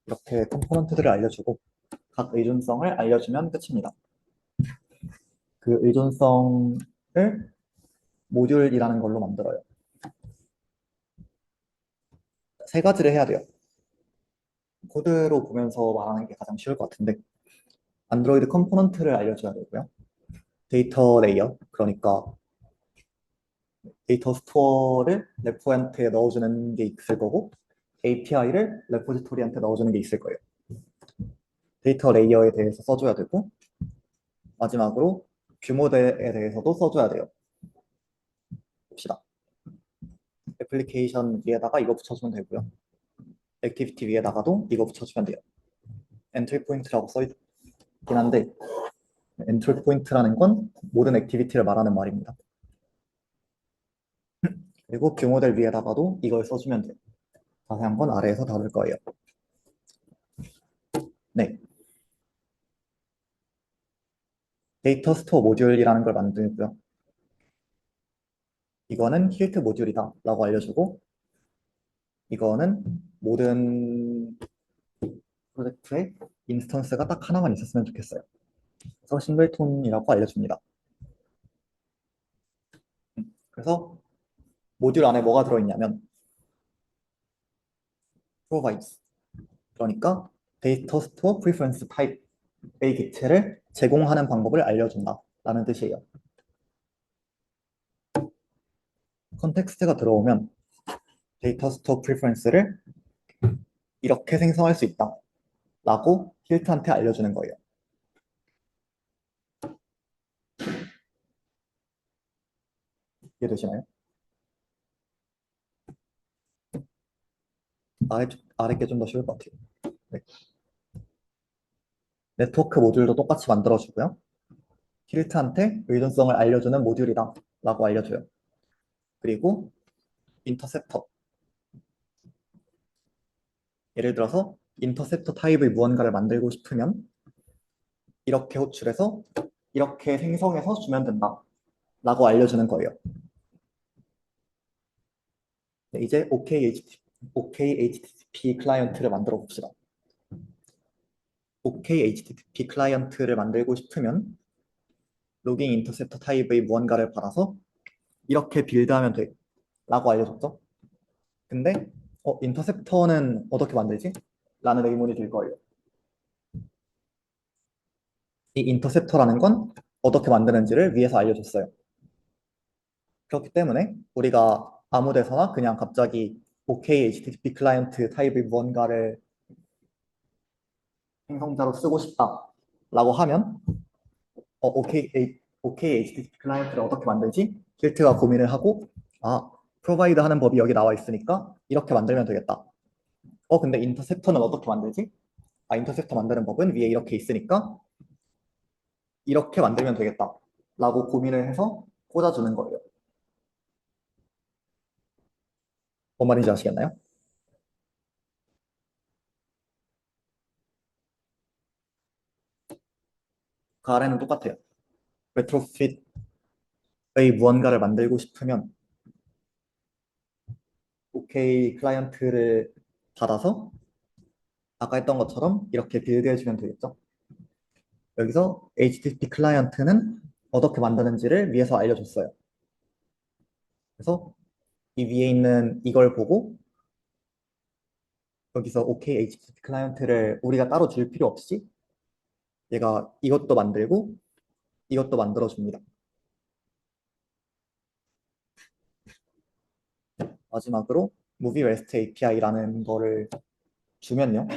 이렇게 컴포넌트들을 알려주고 각 의존성을 알려주면 끝입니다. 그 의존성을 모듈이라는 걸로 만들어요. 세 가지를 해야 돼요. 코드로 보면서 말하는 게 가장 쉬울 것 같은데 안드로이드 컴포넌트를 알려줘야 되고요. 데이터 레이어, 그러니까 데이터 스토어를 레포한테 넣어주는 게 있을 거고 API를 레포지토리한테 넣어주는 게 있을 거예요. 데이터 레이어에 대해서 써줘야 되고 마지막으로 뷰모델에 대해서도 써줘야 돼요. 봅시다. 애플리케이션 위에다가 이거 붙여주면 되고요. 액티비티 위에다가도 이거 붙여주면 돼요. 엔트리 포인트라고 써있긴 한데 엔트리 포인트라는 건 모든 액티비티를 말하는 말입니다. 그리고 뷰모델 위에다가도 이걸 써주면 돼요. 자세한 건 아래에서 다룰 거예요. 네. 데이터 스토어 모듈이라는 걸 만들고요. 이거는 힐트 모듈이다 라고 알려주고 이거는 모든 프로젝트에 인스턴스가 딱 하나만 있었으면 좋겠어요. 그래서 싱글톤이라고 알려줍니다. 그래서 모듈 안에 뭐가 들어있냐면 provides, 그러니까 데이터 스토어 프리퍼런스 타입의 객체를 제공하는 방법을 알려준다 라는 뜻이에요. 컨텍스트가 들어오면 데이터 스토어 프리퍼런스를 이렇게 생성할 수 있다 라고 힐트한테 알려주는 거예요. 이해되시나요? 아래 게 좀 더 쉬울 것 같아요. 네. 네트워크 모듈도 똑같이 만들어주고요. 힐트한테 의존성을 알려주는 모듈이다 라고 알려줘요. 그리고 인터셉터, 예를 들어서 인터셉터 타입의 무언가를 만들고 싶으면 이렇게 호출해서 이렇게 생성해서 주면 된다 라고 알려주는 거예요. 네, 이제 OKHTTP 클라이언트를 만들어 봅시다. OKHTTP 클라이언트를 만들고 싶으면 로깅 인터셉터 타입의 무언가를 받아서 이렇게 빌드하면 돼 라고 알려줬죠. 근데 인터셉터는 어떻게 만들지? 라는 의문이 들 거예요. 이 인터셉터라는 건 어떻게 만드는지를 위에서 알려줬어요. 그렇기 때문에 우리가 아무 데서나 그냥 갑자기 OK HTTP 클라이언트 타입의 무언가를 행성자로 쓰고 싶다라고 하면 OK HTTP 클라이언트를 어떻게 만들지? 필트가 고민을 하고 프로바이드 하는 법이 여기 나와 있으니까 이렇게 만들면 되겠다. 근데 인터셉터는 어떻게 만들지? 인터셉터 만드는 법은 위에 이렇게 있으니까 이렇게 만들면 되겠다. 라고 고민을 해서 꽂아주는 거예요. 뭔 말인지 아시겠나요? 그 아래는 똑같아요. 레트로핏의 무언가를 만들고 싶으면 OK 클라이언트를 받아서 아까 했던 것처럼 이렇게 빌드해주면 되겠죠. 여기서 HTTP 클라이언트는 어떻게 만드는지를 위에서 알려줬어요. 그래서 이 위에 있는 이걸 보고 여기서 OK HTTP 클라이언트를 우리가 따로 줄 필요 없이 얘가 이것도 만들고 이것도 만들어줍니다. 마지막으로 Movie REST API라는 거를 주면요.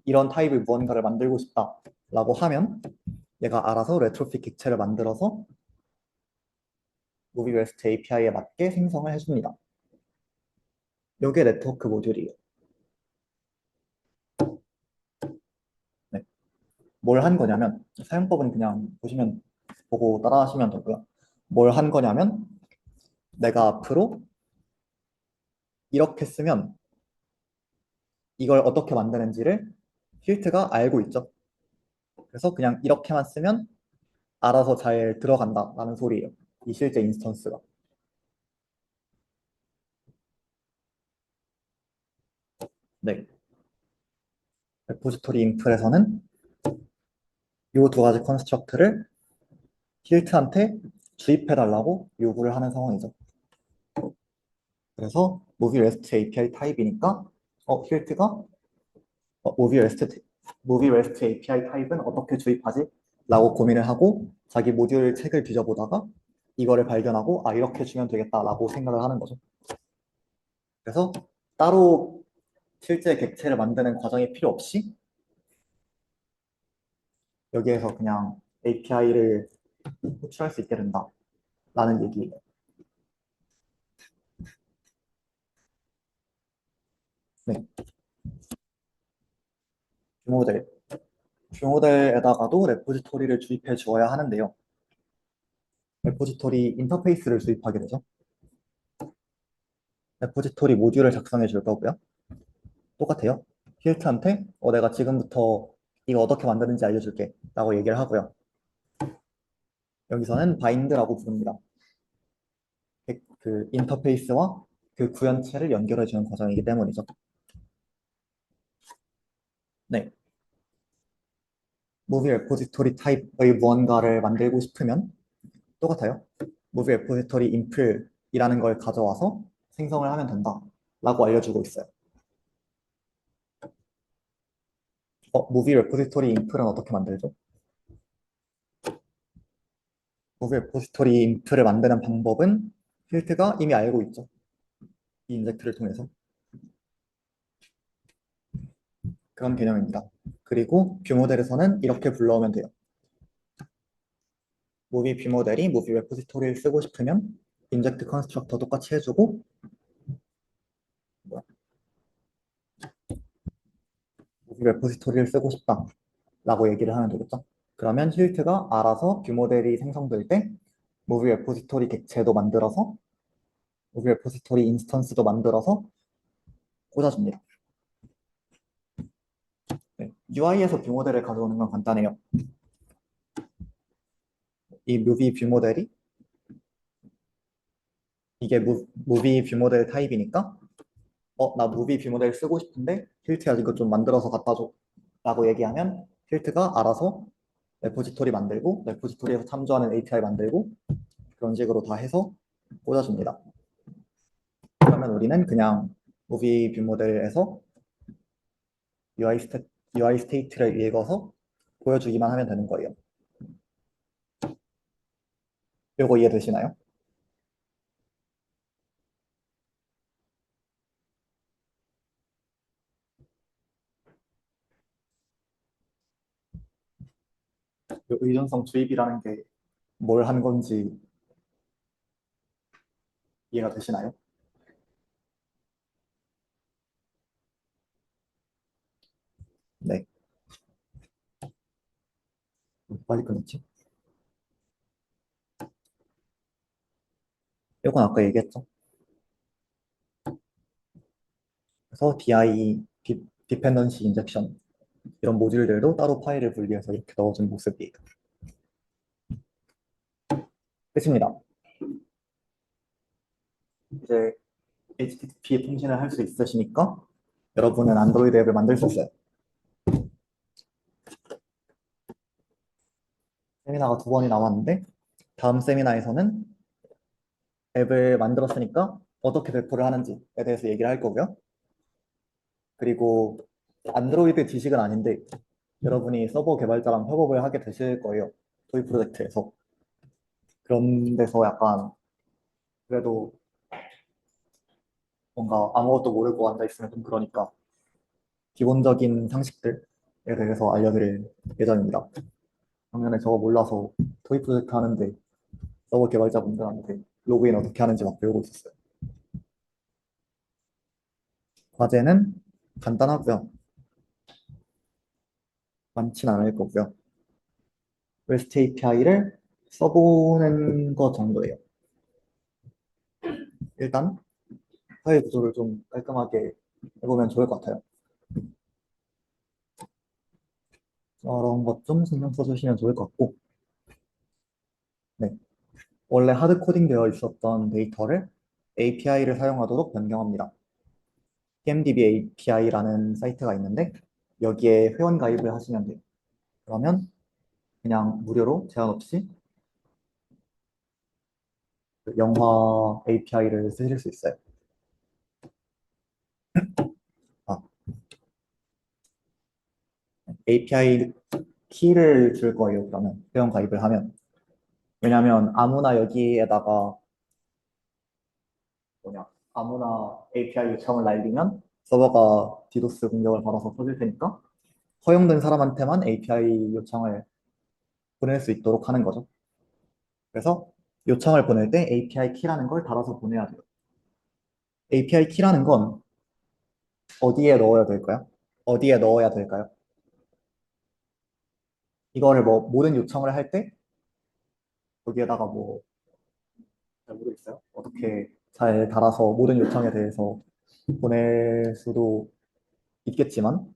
이런 타입의 무언가를 만들고 싶다라고 하면 얘가 알아서 레트로핏 객체를 만들어서 Movie REST API에 맞게 생성을 해줍니다. 이게 네트워크 모듈이에요. 네. 뭘 한 거냐면 사용법은 그냥 보시면 보고 따라하시면 되고요. 뭘 한 거냐면 내가 앞으로 이렇게 쓰면 이걸 어떻게 만드는지를 필트가 알고 있죠. 그래서 그냥 이렇게만 쓰면 알아서 잘 들어간다라는 소리예요. 이 실제 인스턴스가. 네. 레포지토리 인플에서는 이 두 가지 컨스트럭트를 필트한테 주입해달라고 요구를 하는 상황이죠. 그래서 모비 레스트 API 타입이니까 필트가 모비 레스트 API 타입은 어떻게 주입하지? 라고 고민을 하고 자기 모듈 책을 뒤져보다가 이거를 발견하고 아 이렇게 주면 되겠다라고 생각을 하는 거죠. 그래서 따로 실제 객체를 만드는 과정이 필요 없이 여기에서 그냥 API를 호출할 수 있게 된다라는 얘기예요. 네, 뷰모델. 뷰모델에다가도 레포지토리를 주입해 주어야 하는데요. 레포지토리 인터페이스를 주입하게 되죠. 레포지토리 모듈을 작성해 줄 거고요. 똑같아요. 필트한테 내가 지금부터 이거 어떻게 만드는지 알려줄게 라고 얘기를 하고요. 여기서는 바인드라고 부릅니다. 그 인터페이스와 그 구현체를 연결해 주는 과정이기 때문이죠. 네. 무비 레포지토리 타입의 무언가를 만들고 싶으면 똑같아요. 무비 레포지토리 인플이라는 걸 가져와서 생성을 하면 된다 라고 알려주고 있어요. 무비 레포지토리 인플은 어떻게 만들죠? 무비 레포지토리 인플을 만드는 방법은 필트가 이미 알고 있죠. 이 인젝트를 통해서. 그런 개념입니다. 그리고 뷰 모델에서는 이렇게 불러오면 돼요. 무비 뷰 모델이 무비 레포지토리를 쓰고 싶으면 인젝트 컨스트럭터 똑같이 해주고 무비 레포지토리를 쓰고 싶다 라고 얘기를 하면 되겠죠. 그러면 힐트가 알아서 뷰 모델이 생성될 때 무비 레포지토리 객체도 만들어서 무비 레포지토리 인스턴스도 만들어서 꽂아줍니다. 네. UI에서 뷰 모델을 가져오는 건 간단해요. 이 무비 뷰 모델이 이게 무비 뷰 모델 타입이니까 나 무비 뷰 모델 쓰고 싶은데 힐트야 이거 좀 만들어서 갖다 줘 라고 얘기하면 힐트가 알아서 레포지토리 만들고 레포지토리에서 참조하는 API 만들고 그런 식으로 다 해서 꽂아줍니다. 그러면 우리는 그냥 무비 뷰 모델에서 UI 스테이트를 읽어서 보여주기만 하면 되는 거예요. 이거 이해되시나요? 이 의존성 주입이라는 게 뭘 한 건지 이해가 되시나요? 네. 빨리 끊었지? 이건 아까 얘기했죠. 그래서 디펜던시 인젝션 이런 모듈들도 따로 파일을 분리해서 이렇게 넣어준 모습이에요. 끝입니다. 이제 HTTP 통신을 할 수 있으시니까 여러분은 안드로이드 앱을 만들 수 있어요. 세미나가 두 번이 남았는데 다음 세미나에서는 앱을 만들었으니까 어떻게 배포를 하는지에 대해서 얘기를 할 거고요. 그리고 안드로이드 지식은 아닌데 여러분이 서버 개발자랑 협업을 하게 되실 거예요. 토이 프로젝트에서. 그런 데서 약간 그래도 뭔가 아무것도 모르고 앉아있으면 좀 그러니까 기본적인 상식들에 대해서 알려드릴 예정입니다. 작년에 저거 몰라서 토이 프로젝트 하는데 서버 개발자분들한테 로그인 어떻게 하는지 막 배우고 있었어요. 과제는 간단하고요. 많진 않을 거고요. REST API를 써보는 거 정도예요. 일단 파일 구조를 좀 깔끔하게 해보면 좋을 것 같아요. 그런 것 좀 신경 써주시면 좋을 것 같고, 네. 원래 하드 코딩되어 있었던 데이터를 API를 사용하도록 변경합니다. PMDB API라는 사이트가 있는데 여기에 회원 가입을 하시면 돼요. 그러면 그냥 무료로 제한 없이 그 영화 API를 쓰실 수 있어요. 아, API 키를 줄 거예요. 그러면 회원 가입을 하면. 왜냐하면 아무나 여기에다가 뭐냐 아무나 API 요청을 날리면 서버가 디도스 공격을 받아서 터질 테니까 허용된 사람한테만 API 요청을 보낼 수 있도록 하는 거죠. 그래서 요청을 보낼 때 API 키라는 걸 달아서 보내야 돼요. API 키라는 건 어디에 넣어야 될까요? 어디에 넣어야 될까요? 이거를 뭐 모든 요청을 할 때 거기에다가 뭐 잘 모르겠어요. 어떻게 잘 달아서 모든 요청에 대해서 보낼 수도 있겠지만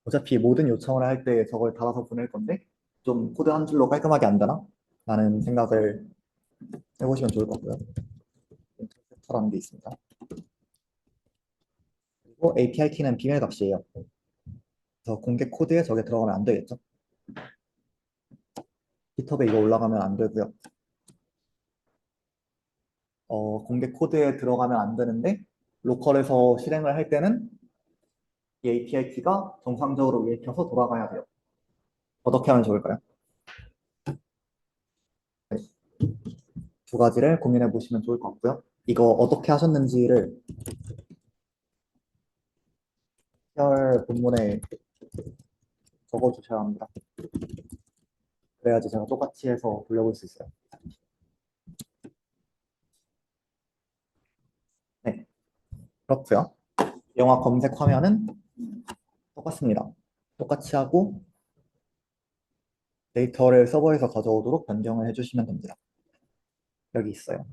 어차피 모든 요청을 할 때 저걸 달아서 보낼 건데 좀 코드 한 줄로 깔끔하게 안 되나? 라는 생각을 해보시면 좋을 것 같고요. 인터셉터라는 게 있습니다. 그리고 API 키는 비밀 값이에요. 그래서 공개 코드에 저게 들어가면 안 되겠죠? 깃허브에 이거 올라가면 안 되고요. 공개 코드에 들어가면 안 되는데 로컬에서 실행을 할 때는 이 API 키가 정상적으로 읽혀서 돌아가야 돼요. 어떻게 하면 좋을까요? 네, 두 가지를 고민해 보시면 좋을 것 같고요. 이거 어떻게 하셨는지를 열 본문에 적어 주셔야 합니다. 그래야지 제가 똑같이 해서 돌려볼 수 있어요. 네, 그렇고요. 영화 검색 화면은 똑같습니다. 똑같이 하고 데이터를 서버에서 가져오도록 변경을 해주시면 됩니다. 여기 있어요.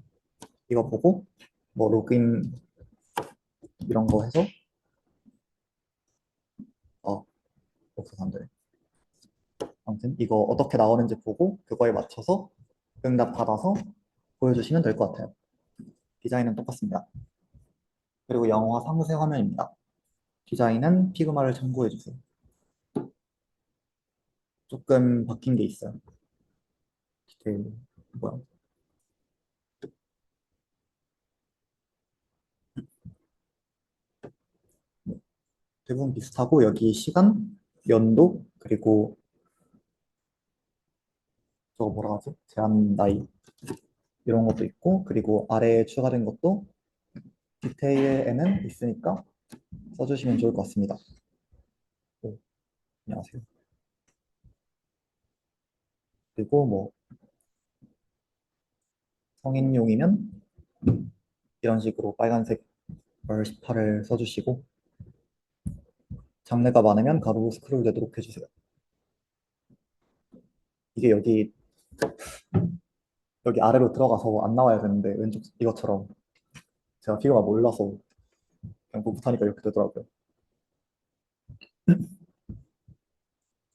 이거 보고 뭐 로그인 이런 거 해서 없어서 안 되네. 아무튼 이거 어떻게 나오는지 보고 그거에 맞춰서 응답 받아서 보여주시면 될 것 같아요. 디자인은 똑같습니다. 그리고 영화 상세 화면입니다. 디자인은 피그마를 참고해 주세요. 조금 바뀐 게 있어요. 디테일 뭐야? 네, 대부분 비슷하고 여기 시간, 연도 그리고 저거 뭐라 하지? 제한 나이 이런 것도 있고 그리고 아래에 추가된 것도 디테일에는 있으니까 써주시면 좋을 것 같습니다. 오, 안녕하세요. 그리고 뭐 성인용이면 이런 식으로 빨간색 별 18을 써주시고 장르가 많으면 가로 스크롤 되도록 해주세요. 이게 여기 아래로 들어가서 안 나와야 되는데 왼쪽 이것처럼 제가 비교가 몰라서 그냥 못하니까 이렇게 되더라고요.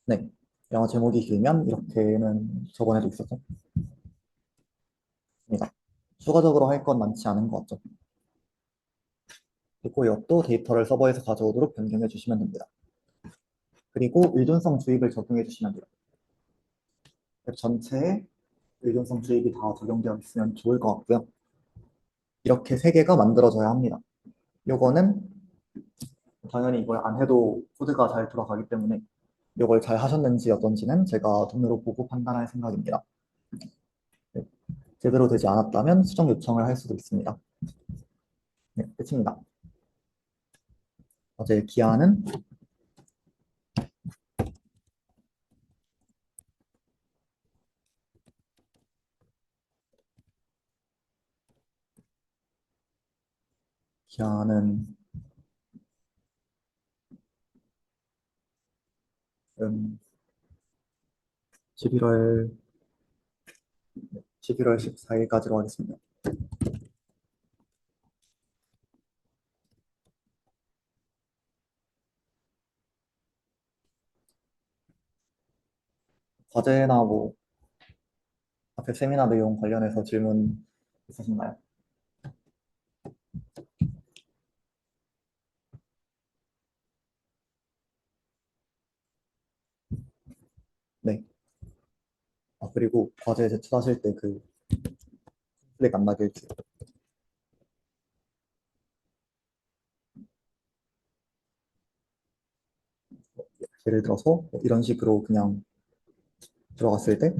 네, 영화 제목이 길면 이렇게는 저번에도 있었죠. 입니다. 추가적으로 할 건 많지 않은 것 같죠. 그리고 이것도 데이터를 서버에서 가져오도록 변경해 주시면 됩니다. 그리고 의존성 주입을 적용해 주시면 돼요. 앱 전체에 의존성 주입이 다 적용되어 있으면 좋을 것 같고요. 이렇게 세 개가 만들어져야 합니다. 요거는 당연히 이걸 안 해도 코드가 잘 돌아가기 때문에 이걸 잘 하셨는지 어떤지는 제가 눈으로 보고 판단할 생각입니다. 네, 제대로 되지 않았다면 수정 요청을 할 수도 있습니다. 네, 끝입니다. 어제 기한은 11월 11월 14일까지로 하겠습니다. 과제나 뭐 앞에 세미나 내용 관련해서 질문 있으신가요? 네. 아, 그리고 과제 제출하실 때 그 컴플릿 안 나게 해주세요. 예를 들어서 뭐 이런 식으로 그냥 들어갔을 때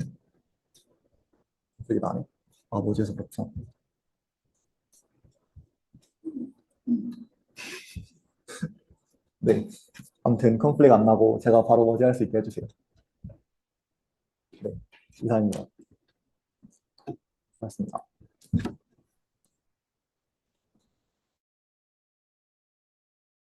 컴플릿 안 해. 아, 뭐지 해서 그렇죠. 네. 아무튼 컴플릿 안 나고 제가 바로 뭐지 할 수 있게 해주세요. 네. 이상입니다. 고맙습니다.